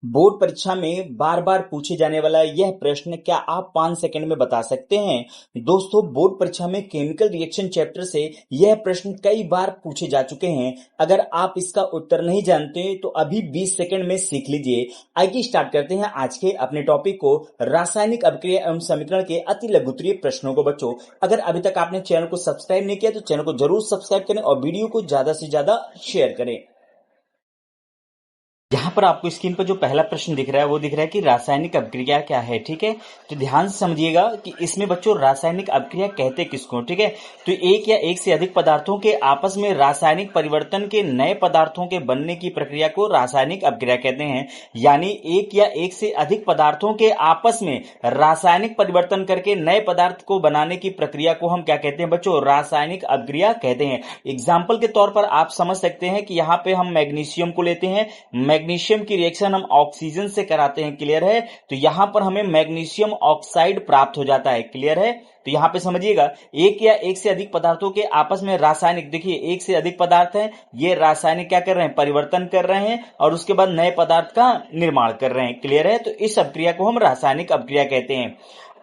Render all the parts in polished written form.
Board परीक्षा में बार बार पूछे जाने वाला यह प्रश्न क्या आप 5 सेकंड में बता सकते हैं? दोस्तों, बोर्ड परीक्षा में केमिकल रिएक्शन चैप्टर से यह प्रश्न कई बार पूछे जा चुके हैं। अगर आप इसका उत्तर नहीं जानते तो अभी 20 सेकंड में सीख लीजिए। आइए स्टार्ट करते हैं आज के अपने टॉपिक को, रासायनिक अभिक्रिया एवं समीकरण के अति लघुत्तरीय प्रश्नों को। बच्चों, अगर अभी तक आपने चैनल को सब्सक्राइब नहीं किया तो चैनल को जरूर सब्सक्राइब करें और वीडियो को ज्यादा से ज्यादा शेयर करें। यहाँ पर आपको स्क्रीन पर जो पहला प्रश्न दिख रहा है वो दिख रहा है कि रासायनिक अभिक्रिया क्या है। ठीक है, तो ध्यान से समझिएगा कि इसमें बच्चों रासायनिक अभिक्रिया कहते किसको। ठीक है, तो एक या एक से अधिक पदार्थों के आपस में रासायनिक परिवर्तन के नए पदार्थों के बनने की प्रक्रिया को रासायनिक अभिक्रिया कहते हैं। यानी एक या एक से अधिक पदार्थों के आपस में रासायनिक परिवर्तन करके नए पदार्थ को बनाने की प्रक्रिया को हम क्या कहते हैं बच्चों? रासायनिक अभिक्रिया कहते हैं। एग्जाम्पल के तौर पर आप समझ सकते हैं कि यहाँ पे हम मैग्नीशियम को लेते हैं, मैग्नीशियम की रिएक्शन हम ऑक्सीजन से कराते हैं। क्लियर है, तो यहां पर हमें मैग्नीशियम ऑक्साइड प्राप्त हो जाता है। क्लियर है, तो यहां पे समझिएगा एक या एक से अधिक पदार्थों के आपस में रासायनिक, देखिए एक से अधिक पदार्थ हैं, ये रासायनिक क्या कर रहे हैं? परिवर्तन कर रहे हैं और उसके बाद नए पदार्थ का निर्माण कर रहे हैं। क्लियर है, तो इस अभिक्रिया को हम रासायनिक अभिक्रिया कहते हैं।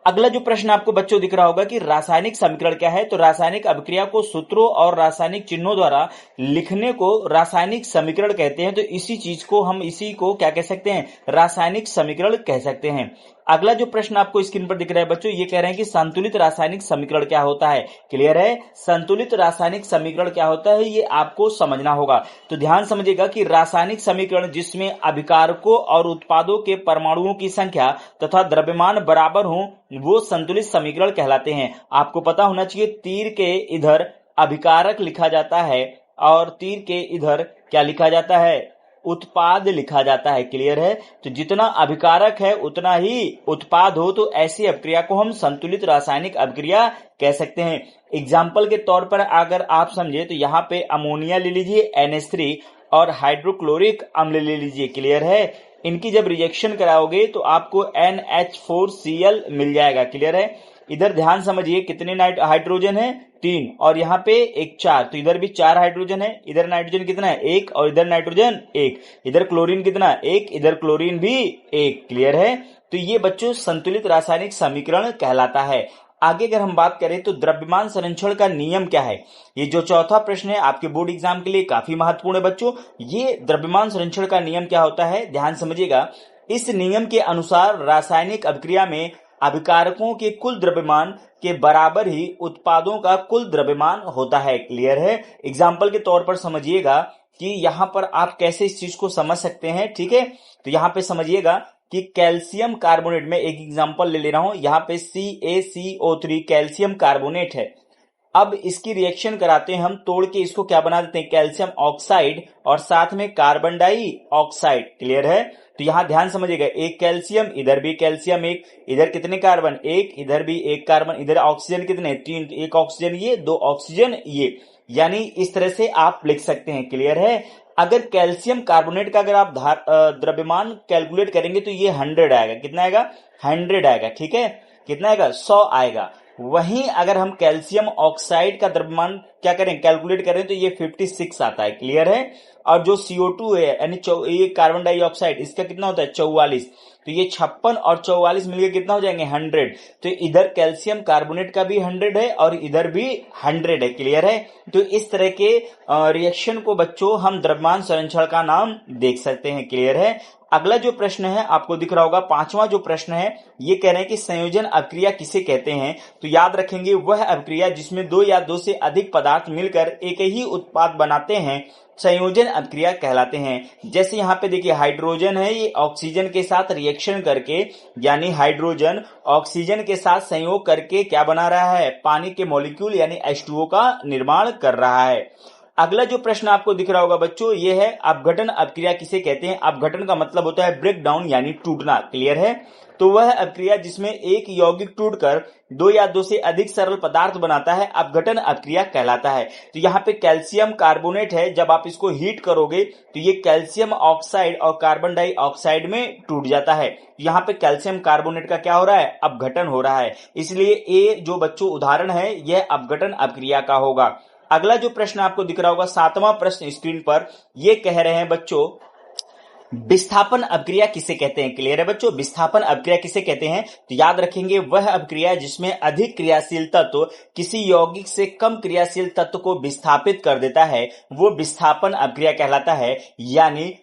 अगला जो प्रश्न आपको बच्चों दिख रहा होगा कि रासायनिक समीकरण क्या है, तो रासायनिक अभिक्रिया को सूत्रों और रासायनिक चिन्हों द्वारा लिखने को रासायनिक समीकरण कहते हैं। तो इसी को क्या कह सकते हैं? रासायनिक समीकरण कह सकते हैं। अगला जो प्रश्न आपको स्क्रीन पर दिख रहा है बच्चों, ये कह रहे हैं कि संतुलित रासायनिक समीकरण क्या होता है। क्लियर है, संतुलित रासायनिक समीकरण क्या होता है ये आपको समझना होगा। तो ध्यान समझिएगा कि रासायनिक समीकरण जिसमें अभिकारकों और उत्पादों के परमाणुओं की संख्या तथा द्रव्यमान बराबर हो वो संतुलित समीकरण कहलाते हैं। आपको पता होना चाहिए तीर के इधर अभिकारक लिखा जाता है और तीर के इधर क्या लिखा जाता है? उत्पाद लिखा जाता है। क्लियर है, तो जितना अभिकारक है उतना ही उत्पाद हो, तो ऐसी अभिक्रिया को हम संतुलित रासायनिक अभिक्रिया कह सकते हैं। एग्जाम्पल के तौर पर अगर आप समझे तो यहाँ पे अमोनिया ले लीजिए NH3 और हाइड्रोक्लोरिक अम्ल ले लीजिए। क्लियर है, इनकी जब रिएक्शन कराओगे तो आपको NH4Cl मिल जाएगा। क्लियर है, इधर ध्यान समझिए कितने हाइड्रोजन है? 3 और यहाँ पे एक 4, तो इधर भी 4 हाइड्रोजन है। इधर नाइट्रोजन कितना है? 1 और इधर नाइट्रोजन 1। इधर क्लोरीन कितना? 1, इधर क्लोरीन भी 1। क्लियर है, तो ये बच्चों संतुलित रासायनिक समीकरण कहलाता है। आगे अगर हम बात करें तो द्रव्यमान संरक्षण का नियम क्या है, ये जो चौथा प्रश्न है आपके बोर्ड एग्जाम के लिए काफी महत्वपूर्ण है बच्चों। ये द्रव्यमान संरक्षण का नियम क्या होता है, ध्यान समझिएगा। इस नियम के अनुसार रासायनिक अभिक्रिया में अभिकारकों के कुल द्रव्यमान के बराबर ही उत्पादों का कुल द्रव्यमान होता है। क्लियर है, एग्जाम्पल के तौर पर समझिएगा कि यहां पर आप कैसे इस चीज को समझ सकते हैं। ठीक है, तो यहां पे समझिएगा कि कैल्शियम कार्बोनेट में एक एग्जांपल ले रहा हूं, यहाँ पे CaCO3 कैल्शियम कार्बोनेट है। अब इसकी रिएक्शन कराते हैं हम, तोड़ के इसको क्या बना देते हैं? कैल्शियम ऑक्साइड और साथ में कार्बन डाई ऑक्साइड। क्लियर है, तो यहां ध्यान समझिएगा एक कैल्शियम, इधर भी कैल्शियम एक, इधर कितने कार्बन? एक, इधर भी एक कार्बन, इधर ऑक्सीजन कितने? 3, एक ऑक्सीजन ये, 2 ऑक्सीजन ये, यानी इस तरह से आप लिख सकते हैं। क्लियर है, अगर कैल्शियम कार्बोनेट का अगर आप द्रव्यमान कैलकुलेट करेंगे तो ये 100 आएगा। कितना आएगा? 100 आएगा। ठीक है, कितना आएगा? 100 आएगा। वहीं अगर हम कैल्शियम ऑक्साइड का द्रव्यमान क्या करें? कैलकुलेट करें तो ये 56 आता है। क्लियर है, और जो CO2 है यानी ये कार्बन डाइऑक्साइड, इसका कितना होता है? 44। तो ये 56 और 44 मिलकर कितना हो जाएंगे? 100। तो इधर कैल्शियम कार्बोनेट का भी 100 है और इधर भी 100 है। क्लियर है, तो इस तरह के रिएक्शन को बच्चों हम द्रव्यमान संरक्षण का नाम देख सकते हैं। क्लियर है, अगला जो प्रश्न है आपको दिख रहा होगा, पांचवा जो प्रश्न है, ये कह रहे हैं कि संयोजन अभिक्रिया किसे कहते हैं। तो याद रखेंगे वह अभिक्रिया जिसमें 2 या 2 से अधिक पदार्थ मिलकर एक ही उत्पाद बनाते हैं संयोजन अभिक्रिया कहलाते हैं। जैसे यहाँ पे देखिए हाइड्रोजन है, ये ऑक्सीजन के साथ रिएक्शन करके, यानी हाइड्रोजन ऑक्सीजन के साथ संयोग करके क्या बना रहा है? पानी के मॉलिक्यूल यानी H2O का निर्माण कर रहा है। अगला जो प्रश्न आपको दिख रहा होगा बच्चों, ये है अपघटन अभिक्रिया किसे कहते हैं। अपघटन का मतलब होता है ब्रेक डाउन यानी टूटना। क्लियर है, तो वह अभिक्रिया जिसमें एक यौगिक टूटकर 2 या 2 से अधिक सरल पदार्थ बनाता है अपघटन अभिक्रिया कहलाता है। तो यहाँ पे कैल्शियम कार्बोनेट है, जब आप इसको हीट करोगे तो ये कैल्शियम ऑक्साइड और कार्बन डाइऑक्साइड में टूट जाता है। यहाँ पे कैल्शियम कार्बोनेट का क्या हो रहा है? अपघटन हो रहा है, इसलिए ये जो बच्चों उदाहरण है यह अपघटन अभिक्रिया का होगा। अगला जो प्रश्न आपको दिख रहा होगा, 7वां प्रश्न स्क्रीन पर, ये कह रहे हैं बच्चों विस्थापन अपक्रिया किसे कहते हैं? क्लियर है बच्चों? विस्थापन अपक्रिया किसे कहते हैं? तो याद रखेंगे, वह अपक्रिया जिसमें अधिक क्रियाशील तत्व किसी यौगिक से कम क्रियाशील तत्व को विस्थापित कर देता है, वो विस्थापन अपक्रिया कहलाता है। यानी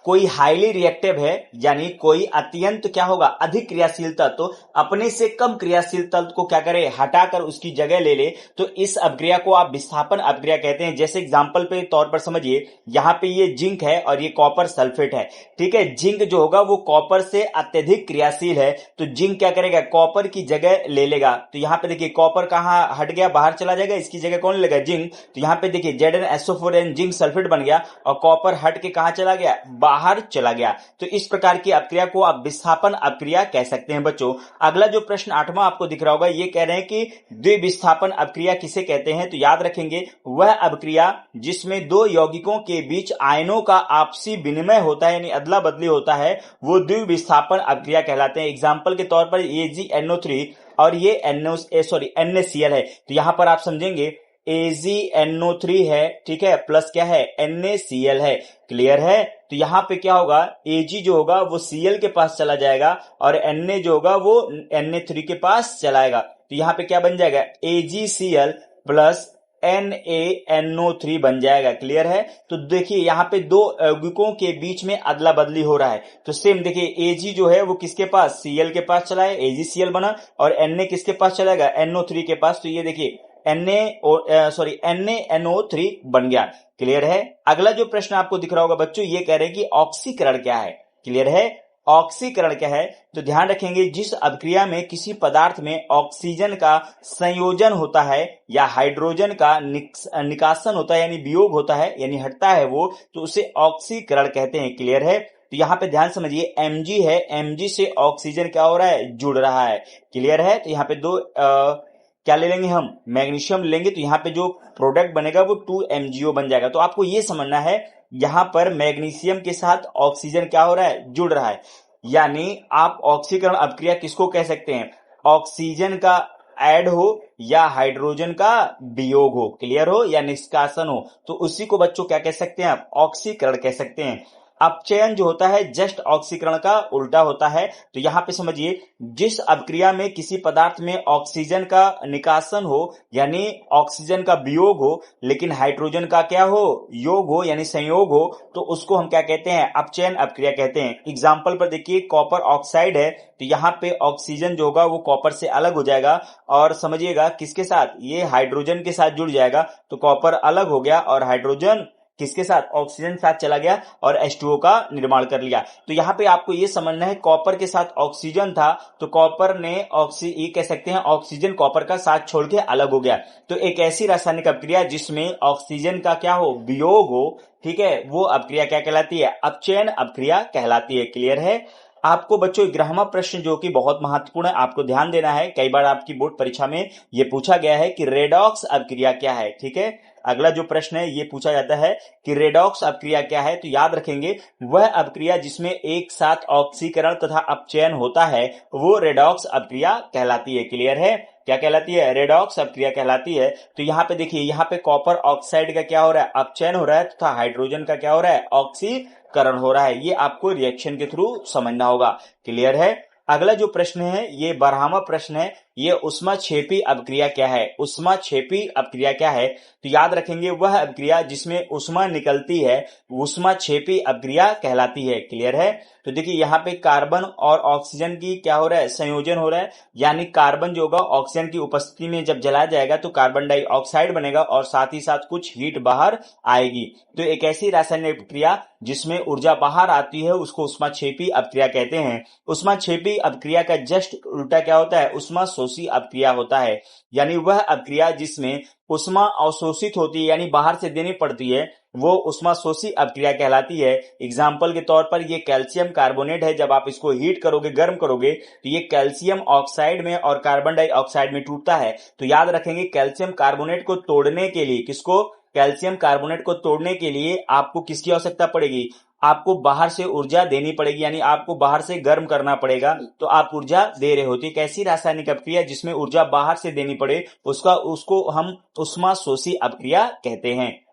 कोई हाईली रिएक्टिव है, यानी कोई अत्यंत क्या होगा, अधिक क्रियाशील तत्व अपने से कम क्रियाशील तत्व को क्या करे, हटाकर उसकी जगह ले ले, तो इस अपक्रिया को आप विस्थापन अपक्रिया कहते हैं। जैसे एग्जांपल पे तौर पर समझिए, यहाँ पे ये जिंक है और ये कॉपर सल्फेट है, ठीक है। जिंक जो होगा वो कॉपर से अत्यधिक क्रियाशील है, तो जिंक क्या करेगा, कॉपर की जगह ले लेगा। तो यहाँ पे देखिए कॉपर कहाँ हट गया, बाहर चला जाएगा, इसकी जगह कौन लेगा, जिंक। तो यहाँ पे देखिए ZnSO4n जिंक सल्फेट बन गया और कॉपर हट के कहाँ चला गया, बाहर चला गया। तो इस प्रकार की अपक्रिया को आप विस्थापन अपक्रिया कह सकते हैं बच्चों। अगला जो प्रश्न 8वां आपको दिख रहा होगा, ये कह रहे हैं कि द्विविस्थापन अपक्रिया किसे कहते हैं? तो याद रखेंगे, वह अपक्रिया जिसमें दो यौगिकों के बीच आयनों का आपसी विनिमय होता है, यानी अदला बदली होता है, वो द्विविस्थापन अपक्रिया कहलाते हैं। एग्जाम्पल के तौर पर AgNO3 और ये NaCl है, तो यहां पर आप समझेंगे AgNO3 है, ठीक है, प्लस क्या है, NaCl है। क्लियर है? तो यहां पे क्या होगा, Ag जो होगा वो Cl के पास चला जाएगा और Na जो होगा वो Na3 के पास चलाएगा। तो यहां पे क्या बन जाएगा, AgCl प्लस NaNO3 बन जाएगा। क्लियर है? तो देखिए यहां पे दो यौगिकों के बीच में अदला बदली हो रहा है, तो सेम देखिए Ag जो है वो किसके पास, Cl के पास चला है, AgCl बना, और Na किसके पास चलाएगा, NO3 के पास। तो ये देखिए NaNO3 बन गया। क्लियर है? अगला जो प्रश्न आपको दिख रहा होगा बच्चों, ये कह रहे हैं कि ऑक्सीकरण क्या है? क्लियर है? ऑक्सीकरण क्या है? तो ध्यान रखेंगे, जिस अभिक्रिया में किसी पदार्थ में ऑक्सीजन का संयोजन होता है या हाइड्रोजन का निकासन होता है, यानी वियोग होता है, यानी हटता है वो, तो उसे ऑक्सीकरण कहते हैं। क्लियर है? तो यहां पे ध्यान समझिए, Mg है, Mg से ऑक्सीजन क्या हो रहा है, जुड़ रहा है। क्लियर है? तो यहाँ पे दो क्या ले लेंगे हम, मैग्नीशियम लेंगे, तो यहाँ पे जो प्रोडक्ट बनेगा वो 2MgO बन जाएगा। तो आपको ये समझना है, यहां पर मैग्नीशियम के साथ ऑक्सीजन क्या हो रहा है, जुड़ रहा है। यानी आप ऑक्सीकरण अपक्रिया किसको कह सकते हैं, ऑक्सीजन का ऐड हो या हाइड्रोजन का वियोग हो, क्लियर हो, या निष्कासन हो, तो उसी को बच्चों क्या कह सकते हैं आप, ऑक्सीकरण कह सकते हैं। अपचयन जो होता है जस्ट ऑक्सीकरण का उल्टा होता है। तो यहां पे समझिए, जिस अपक्रिया में किसी पदार्थ में ऑक्सीजन का निकासन हो, यानी ऑक्सीजन का वियोग हो, लेकिन हाइड्रोजन का क्या हो, योग हो, यानी संयोग हो, तो उसको हम क्या कहते हैं, अपचयन अपक्रिया कहते हैं। एग्जाम्पल पर देखिए, कॉपर ऑक्साइड है, तो यहाँ पे ऑक्सीजन जो होगा वो कॉपर से अलग हो जाएगा, और समझिएगा किसके साथ, ये हाइड्रोजन के साथ जुड़ जाएगा, तो कॉपर अलग हो गया और हाइड्रोजन किसके साथ, ऑक्सीजन साथ चला गया और H2O का निर्माण कर लिया। तो यहाँ पे आपको ये समझना है, कॉपर के साथ ऑक्सीजन था, तो कॉपर ने ये कह सकते हैं ऑक्सीजन कॉपर का साथ छोड़ के अलग हो गया। तो एक ऐसी रासायनिक अपक्रिया जिसमें ऑक्सीजन का क्या हो, वियोग हो, ठीक है, वो अपक्रिया क्या कहलाती है, अपचयन अपक्रिया कहलाती है। क्लियर है? आपको बच्चों 11वां प्रश्न जो कि बहुत महत्वपूर्ण है, आपको ध्यान देना है, कई बार आपकी बोर्ड परीक्षा में ये पूछा गया है कि रेडॉक्स अपक्रिया क्या है। ठीक है, अगला जो प्रश्न है ये पूछा जाता है कि रेडॉक्स अपक्रिया क्या है। तो याद रखेंगे, वह अपक्रिया जिसमें एक साथ ऑक्सीकरण तथा अपचयन होता है वो रेडॉक्स अपक्रिया कहलाती है। क्लियर है? क्या कहलाती है, रेडॉक्स अपक्रिया कहलाती है। तो यहाँ पे देखिए, यहाँ पे कॉपर ऑक्साइड का क्या हो रहा है, अपचयन हो रहा है, तथा हाइड्रोजन का क्या हो रहा है, ऑक्सीकरण हो रहा है। ये आपको रिएक्शन के थ्रू समझना होगा। क्लियर है? अगला जो प्रश्न है ये 12वां प्रश्न है, ये उष्माक्षेपी अपक्रिया क्या है। उष्माक्षेपी अपक्रिया क्या है? तो याद रखेंगे, वह अपक्रिया जिसमें उष्मा निकलती है उष्माक्षेपी अपक्रिया कहलाती है। क्लियर है? तो देखिए यहाँ पे कार्बन और ऑक्सीजन की क्या हो रहा है, संयोजन हो रहा है, यानी कार्बन जो होगा ऑक्सीजन की उपस्थिति में जब जलाया जाएगा तो कार्बन डाइऑक्साइड बनेगा और साथ ही साथ कुछ हीट बाहर आएगी। तो एक ऐसी रासायनिक अपक्रिया जिसमें ऊर्जा बाहर आती है उसको उष्माक्षेपी अपक्रिया कहते हैं। उष्माक्षेपी अपक्रिया का जस्ट उल्टा क्या होता है, उष्माशोषी अपक्रिया होता है। यानी वह अपक्रिया जिसमें उष्मा अवशोषित होती है, यानी बाहर से देनी पड़ती है, वो उष्माशोषी अपक्रिया कहलाती है। एग्जाम्पल के तौर पर ये कैल्शियम कार्बोनेट है, जब आप इसको हीट करोगे, गर्म करोगे, तो ये कैल्शियम ऑक्साइड में और कार्बन डाइऑक्साइड में टूटता है। तो याद रखेंगे, कैल्शियम कार्बोनेट को तोड़ने के लिए, किसको, कैल्शियम कार्बोनेट को तोड़ने के लिए आपको किसकी आवश्यकता पड़ेगी, आपको बाहर से ऊर्जा देनी पड़ेगी, यानी आपको बाहर से गर्म करना पड़ेगा। तो आप ऊर्जा दे रहे होते, कैसी रासायनिक अपक्रिया जिसमें ऊर्जा बाहर से देनी पड़े उसको हम उष्माशोषी अपक्रिया कहते हैं।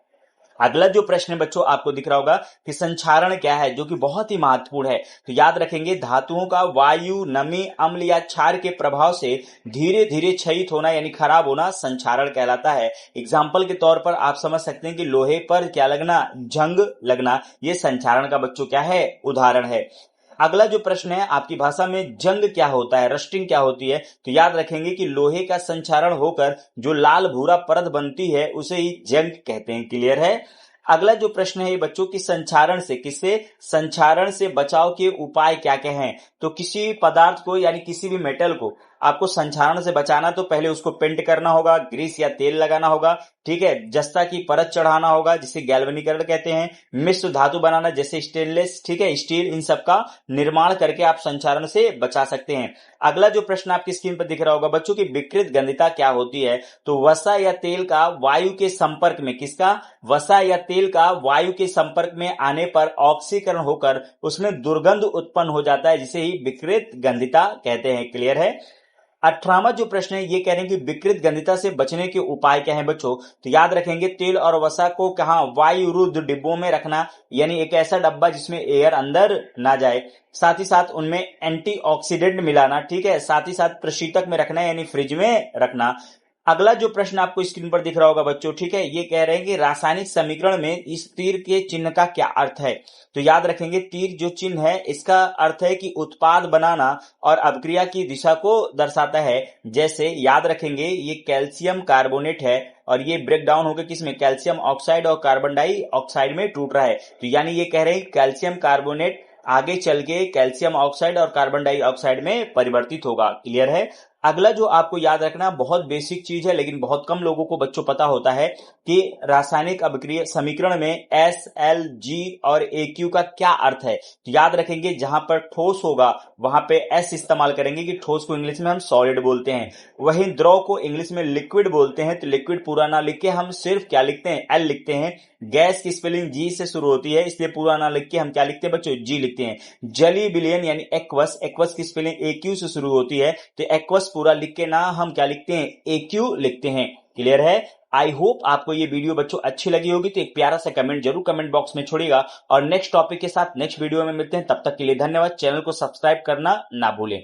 अगला जो प्रश्न है बच्चों आपको दिख रहा होगा कि संक्षारण क्या है, जो कि बहुत ही महत्वपूर्ण है। तो याद रखेंगे धातुओं का वायु, नमी, अम्ल या क्षार के प्रभाव से धीरे धीरे क्षयित होना यानी खराब होना संक्षारण कहलाता है। एग्जाम्पल के तौर पर आप समझ सकते हैं कि लोहे पर क्या लगना, जंग लगना, ये संक्षारण का बच्चों क्या है, उदाहरण है। अगला जो प्रश्न है आपकी भाषा में जंग क्या होता है, रस्टिंग क्या होती है। तो याद रखेंगे कि लोहे का संक्षारण होकर जो लाल भूरा परत बनती है उसे ही जंग कहते हैं। क्लियर है। अगला जो प्रश्न है बच्चों की संक्षारण से, किससे, संक्षारण से बचाव के उपाय क्या क्या हैं। तो किसी पदार्थ को यानी किसी भी मेटल को आपको संक्षारण से बचाना तो पहले उसको पेंट करना होगा, ग्रीस या तेल लगाना होगा, ठीक है, जस्ता की परत चढ़ाना होगा जिसे गैल्वेनीकरण कहते हैं, मिश्र धातु बनाना जैसे स्टेनलेस, ठीक है, स्टील, इन सब का निर्माण करके आप संक्षारण से बचा सकते हैं। अगला जो प्रश्न आपकी स्क्रीन पर दिख रहा होगा बच्चों की विकृत गंधिता क्या होती है। तो वसा या तेल का वायु के संपर्क में, किसका, वसा या तेल का वायु के संपर्क में आने पर ऑक्सीकरण होकर उसमें दुर्गंध उत्पन्न हो जाता है जिसे ही विकृत गंधिता कहते हैं। क्लियर है। 18वां जो प्रश्न है ये कह रहे हैं कि विकृत गंधिता से बचने के उपाय क्या है बच्चों। तो याद रखेंगे तेल और वसा को कहां, वायुरुद्ध डिब्बों में रखना, यानी एक ऐसा डब्बा जिसमें एयर अंदर ना जाए, साथ ही साथ उनमें एंटीऑक्सीडेंट मिलाना, ठीक है, साथ ही साथ प्रशीतक में रखना यानी फ्रिज में रखना। अगला जो प्रश्न आपको स्क्रीन पर दिख रहा होगा बच्चों, ठीक है, ये कह रहे हैं कि रासायनिक समीकरण में इस तीर के चिन्ह का क्या अर्थ है। तो याद रखेंगे तीर जो चिन्ह है इसका अर्थ है कि उत्पाद बनाना और अभिक्रिया की दिशा को दर्शाता है। जैसे याद रखेंगे ये कैल्शियम कार्बोनेट है और ये ब्रेक डाउन होकर किसमें, कैल्शियम ऑक्साइड और कार्बन डाइऑक्साइड में टूट रहा है। तो यानी ये कह रहे हैं कैल्शियम कार्बोनेट आगे चल के कैल्शियम ऑक्साइड और कार्बन डाइऑक्साइड में परिवर्तित होगा। क्लियर है। अगला जो आपको याद रखना बहुत बेसिक चीज है लेकिन बहुत कम लोगों को बच्चों पता होता है कि रासायनिक अभिक्रिया समीकरण में एस, एल, जी और AQ का क्या अर्थ है। तो याद रखेंगे जहां पर ठोस होगा वहां पे एस इस्तेमाल करेंगे कि ठोस को इंग्लिश में हम सॉलिड बोलते हैं, वहीं द्रव को इंग्लिश में लिक्विड बोलते हैं। तो लिक्विड पूरा ना लिख के हम सिर्फ क्या लिखते हैं, एल लिखते हैं। गैस की स्पेलिंग जी से शुरू होती है इसलिए पूरा ना लिख के हम क्या लिखते हैं बच्चों, जी लिखते हैं। जली विलयन यानी एक्वस, एक्वस की स्पेलिंग AQ से शुरू होती है तो एक्वस पूरा लिख के ना हम क्या लिखते हैं, AQ लिखते हैं। क्लियर है। आई होप आपको ये वीडियो बच्चों अच्छी लगी होगी, तो एक प्यारा सा कमेंट जरूर कमेंट बॉक्स में छोड़िएगा और नेक्स्ट टॉपिक के साथ नेक्स्ट वीडियो में मिलते हैं। तब तक के लिए धन्यवाद। चैनल को सब्सक्राइब करना ना भूलें।